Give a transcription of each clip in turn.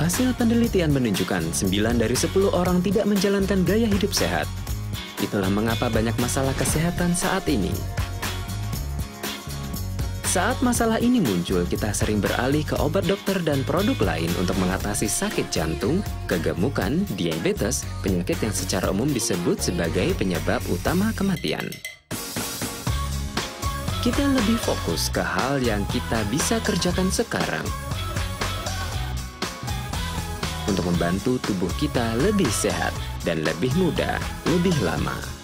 Hasil penelitian menunjukkan 9 dari 10 orang tidak menjalankan gaya hidup sehat. Itulah mengapa banyak masalah kesehatan saat ini. Saat masalah ini muncul, kita sering beralih ke obat dokter dan produk lain untuk mengatasi sakit jantung, kegemukan, diabetes, penyakit yang secara umum disebut sebagai penyebab utama kematian. Kita lebih fokus ke hal yang kita bisa kerjakan sekarang untuk membantu tubuh kita lebih sehat dan lebih muda, lebih lama.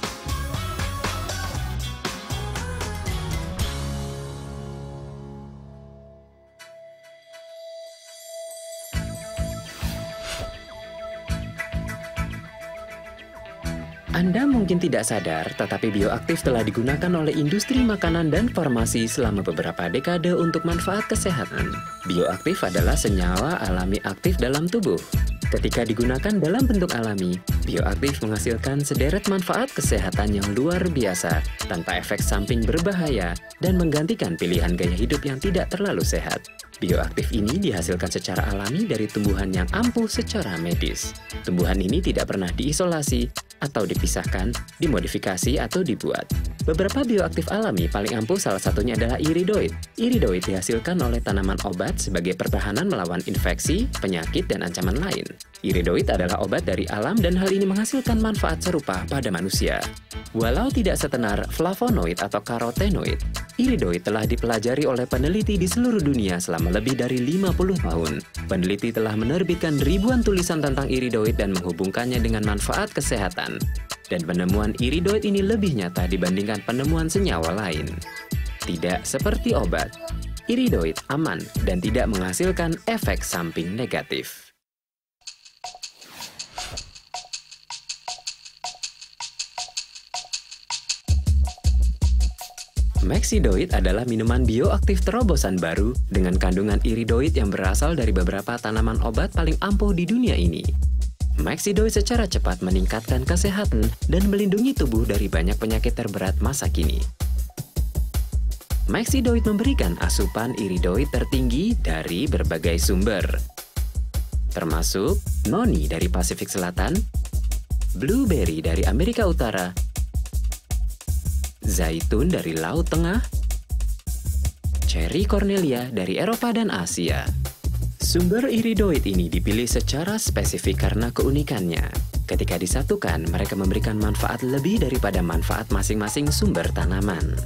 Anda mungkin tidak sadar, tetapi bioaktif telah digunakan oleh industri makanan dan farmasi selama beberapa dekade untuk manfaat kesehatan. Bioaktif adalah senyawa alami aktif dalam tubuh. Ketika digunakan dalam bentuk alami, bioaktif menghasilkan sederet manfaat kesehatan yang luar biasa, tanpa efek samping berbahaya, dan menggantikan pilihan gaya hidup yang tidak terlalu sehat. Bioaktif ini dihasilkan secara alami dari tumbuhan yang ampuh secara medis. Tumbuhan ini tidak pernah diisolasi, atau dipisahkan, dimodifikasi, atau dibuat. Beberapa bioaktif alami paling ampuh salah satunya adalah iridoid. Iridoid dihasilkan oleh tanaman obat sebagai pertahanan melawan infeksi, penyakit, dan ancaman lain. Iridoid adalah obat dari alam dan hal ini menghasilkan manfaat serupa pada manusia. Walau tidak setenar flavonoid atau karotenoid, iridoid telah dipelajari oleh peneliti di seluruh dunia selama lebih dari 50 tahun. Peneliti telah menerbitkan ribuan tulisan tentang iridoid dan menghubungkannya dengan manfaat kesehatan. Dan penemuan iridoid ini lebih nyata dibandingkan penemuan senyawa lain. Tidak seperti obat, iridoid aman dan tidak menghasilkan efek samping negatif. Maxidoid adalah minuman bioaktif terobosan baru dengan kandungan iridoid yang berasal dari beberapa tanaman obat paling ampuh di dunia ini. Maxidoid secara cepat meningkatkan kesehatan dan melindungi tubuh dari banyak penyakit terberat masa kini. Maxidoid memberikan asupan iridoid tertinggi dari berbagai sumber, termasuk noni dari Pasifik Selatan, blueberry dari Amerika Utara, zaitun dari Laut Tengah, cherry cornelia dari Eropa dan Asia. Sumber iridoid ini dipilih secara spesifik karena keunikannya. Ketika disatukan, mereka memberikan manfaat lebih daripada manfaat masing-masing sumber tanaman.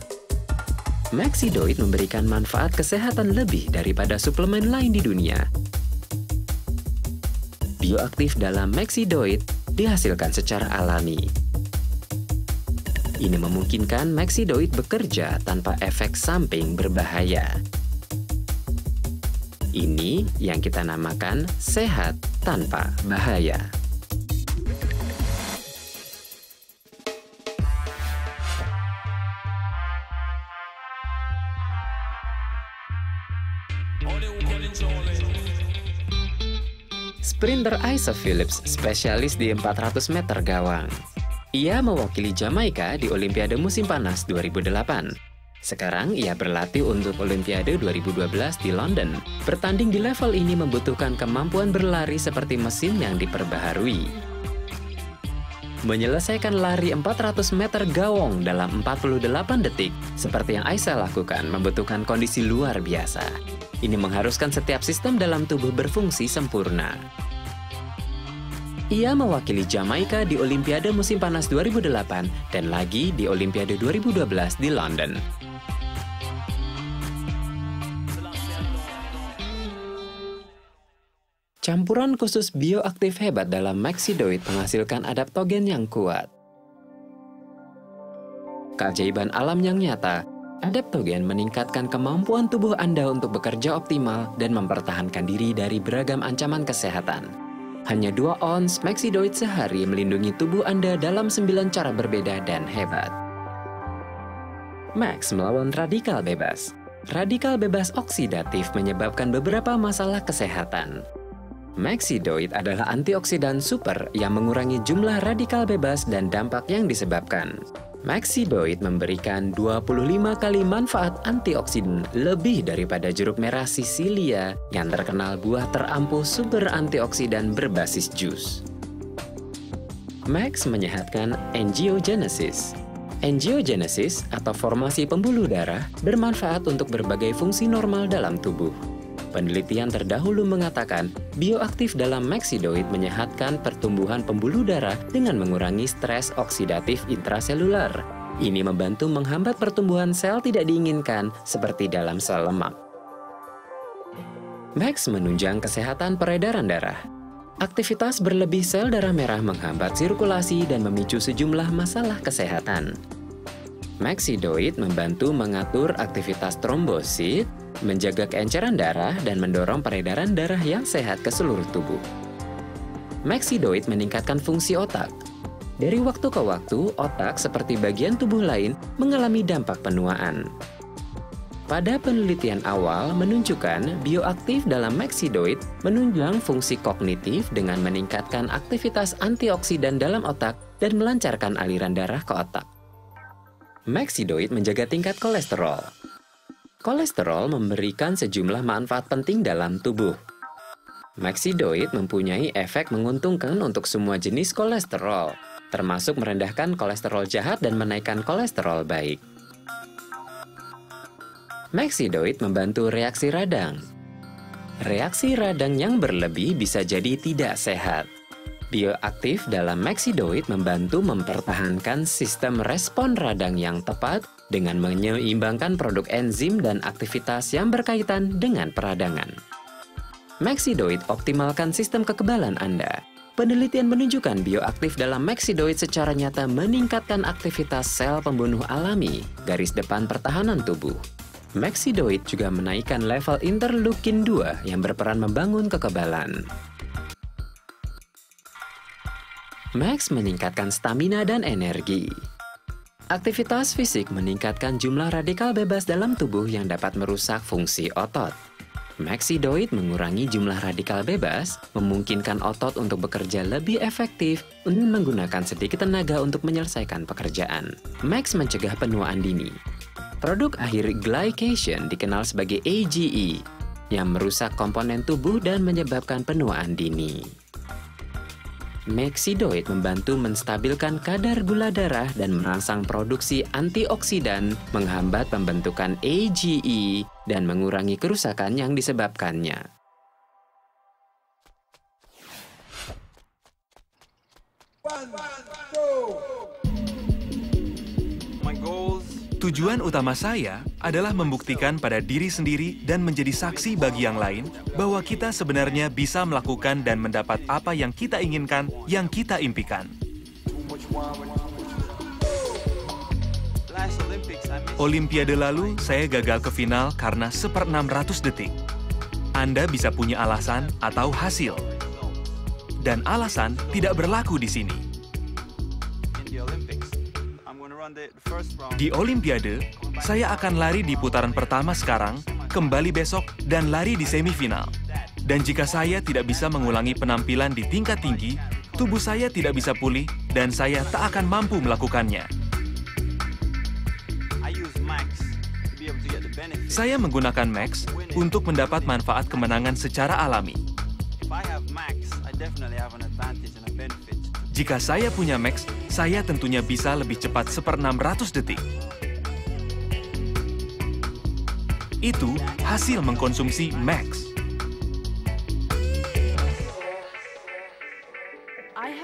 Maxidoid memberikan manfaat kesehatan lebih daripada suplemen lain di dunia. Bioaktif dalam Maxidoid dihasilkan secara alami. Ini memungkinkan Maxidoid bekerja tanpa efek samping berbahaya. Ini yang kita namakan sehat tanpa bahaya. Sprinter Isa Phillips, spesialis di 400 meter gawang. Ia mewakili Jamaika di Olimpiade Musim Panas 2008. Sekarang ia berlatih untuk Olimpiade 2012 di London. Bertanding di level ini membutuhkan kemampuan berlari seperti mesin yang diperbaharui. Menyelesaikan lari 400 meter gawang dalam 48 detik, seperti yang Isa lakukan, membutuhkan kondisi luar biasa. Ini mengharuskan setiap sistem dalam tubuh berfungsi sempurna. Ia mewakili Jamaika di Olimpiade Musim Panas 2008 dan lagi di Olimpiade 2012 di London. Campuran khusus bioaktif hebat dalam Maxidoid menghasilkan adaptogen yang kuat. Keajaiban alam yang nyata, adaptogen meningkatkan kemampuan tubuh Anda untuk bekerja optimal dan mempertahankan diri dari beragam ancaman kesehatan. Hanya 2 ons Maxidoid sehari melindungi tubuh Anda dalam 9 cara berbeda dan hebat. Max melawan radikal bebas. Radikal bebas oksidatif menyebabkan beberapa masalah kesehatan. Maxidoid adalah antioksidan super yang mengurangi jumlah radikal bebas dan dampak yang disebabkan. Maxidoid memberikan 25 kali manfaat antioksidan lebih daripada jeruk merah Sicilia yang terkenal buah terampuh sumber antioksidan berbasis jus. Max menyehatkan angiogenesis. Angiogenesis atau formasi pembuluh darah bermanfaat untuk berbagai fungsi normal dalam tubuh. Penelitian terdahulu mengatakan bioaktif dalam Maxidoid menyehatkan pertumbuhan pembuluh darah dengan mengurangi stres oksidatif intraseluler. Ini membantu menghambat pertumbuhan sel tidak diinginkan seperti dalam sel lemak. Max menunjang kesehatan peredaran darah. Aktivitas berlebih sel darah merah menghambat sirkulasi dan memicu sejumlah masalah kesehatan. Maxidoid membantu mengatur aktivitas trombosit, menjaga keenceran darah, dan mendorong peredaran darah yang sehat ke seluruh tubuh. Maxidoid meningkatkan fungsi otak. Dari waktu ke waktu, otak seperti bagian tubuh lain mengalami dampak penuaan. Pada penelitian awal menunjukkan bioaktif dalam Maxidoid menunjang fungsi kognitif dengan meningkatkan aktivitas antioksidan dalam otak dan melancarkan aliran darah ke otak. Maxidoid menjaga tingkat kolesterol. Kolesterol memberikan sejumlah manfaat penting dalam tubuh. Maxidoid mempunyai efek menguntungkan untuk semua jenis kolesterol, termasuk merendahkan kolesterol jahat dan menaikkan kolesterol baik. Maxidoid membantu reaksi radang. Reaksi radang yang berlebih bisa jadi tidak sehat. Bioaktif dalam Maxidoid membantu mempertahankan sistem respon radang yang tepat dengan menyeimbangkan produk enzim dan aktivitas yang berkaitan dengan peradangan. Maxidoid optimalkan sistem kekebalan Anda. Penelitian menunjukkan bioaktif dalam Maxidoid secara nyata meningkatkan aktivitas sel pembunuh alami, garis depan pertahanan tubuh. Maxidoid juga menaikkan level interleukin 2 yang berperan membangun kekebalan. Max meningkatkan stamina dan energi. Aktivitas fisik meningkatkan jumlah radikal bebas dalam tubuh yang dapat merusak fungsi otot. Maxidoid mengurangi jumlah radikal bebas, memungkinkan otot untuk bekerja lebih efektif dengan menggunakan sedikit tenaga untuk menyelesaikan pekerjaan. Max mencegah penuaan dini. Produk akhir glycation dikenal sebagai AGE, yang merusak komponen tubuh dan menyebabkan penuaan dini. Maxidoid membantu menstabilkan kadar gula darah dan merangsang produksi antioksidan, menghambat pembentukan AGE, dan mengurangi kerusakan yang disebabkannya. Tujuan utama saya adalah membuktikan pada diri sendiri dan menjadi saksi bagi yang lain bahwa kita sebenarnya bisa melakukan dan mendapat apa yang kita inginkan, yang kita impikan. Olimpiade lalu, saya gagal ke final karena 1/600 detik. Anda bisa punya alasan atau hasil. Dan alasan tidak berlaku di sini. Di Olimpiade, saya akan lari di putaran pertama sekarang, kembali besok, dan lari di semifinal. Dan jika saya tidak bisa mengulangi penampilan di tingkat tinggi, tubuh saya tidak bisa pulih, dan saya tak akan mampu melakukannya. Saya menggunakan Max untuk mendapat manfaat kemenangan secara alami. Jika saya punya Max, saya tentunya bisa lebih cepat 1/600 detik. Itu hasil mengkonsumsi Max.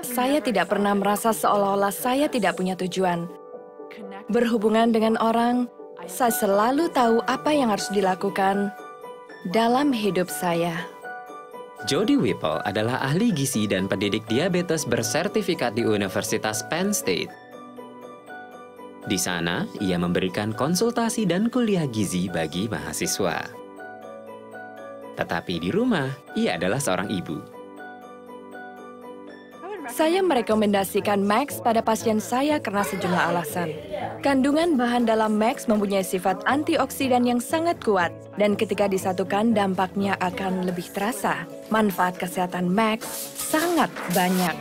Saya tidak pernah merasa seolah-olah saya tidak punya tujuan. Berhubungan dengan orang, saya selalu tahu apa yang harus dilakukan dalam hidup saya. Jody Whipple adalah ahli gizi dan pendidik diabetes bersertifikat di Universitas Penn State. Di sana, ia memberikan konsultasi dan kuliah gizi bagi mahasiswa. Tetapi di rumah, ia adalah seorang ibu. Saya merekomendasikan Max pada pasien saya karena sejumlah alasan. Kandungan bahan dalam Max mempunyai sifat antioksidan yang sangat kuat, dan ketika disatukan dampaknya akan lebih terasa. Manfaat kesehatan Max sangat banyak.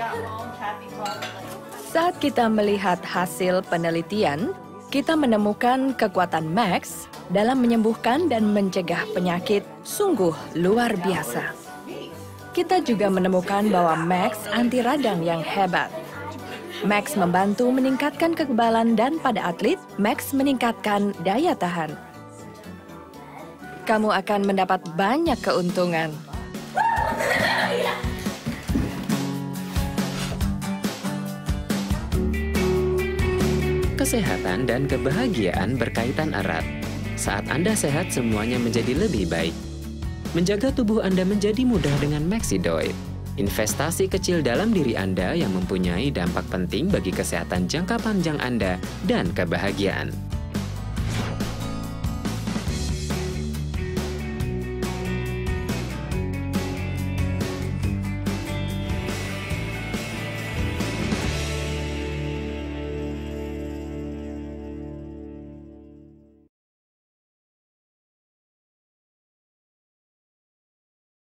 Saat kita melihat hasil penelitian, kita menemukan kekuatan Max dalam menyembuhkan dan mencegah penyakit sungguh luar biasa. Kita juga menemukan bahwa Max anti radang yang hebat. Max membantu meningkatkan kekebalan dan pada atlet, Max meningkatkan daya tahan. Kamu akan mendapat banyak keuntungan. Kesehatan dan kebahagiaan berkaitan erat. Saat Anda sehat, semuanya menjadi lebih baik. Menjaga tubuh Anda menjadi mudah dengan Maxidoid. Investasi kecil dalam diri Anda yang mempunyai dampak penting bagi kesehatan jangka panjang Anda dan kebahagiaan.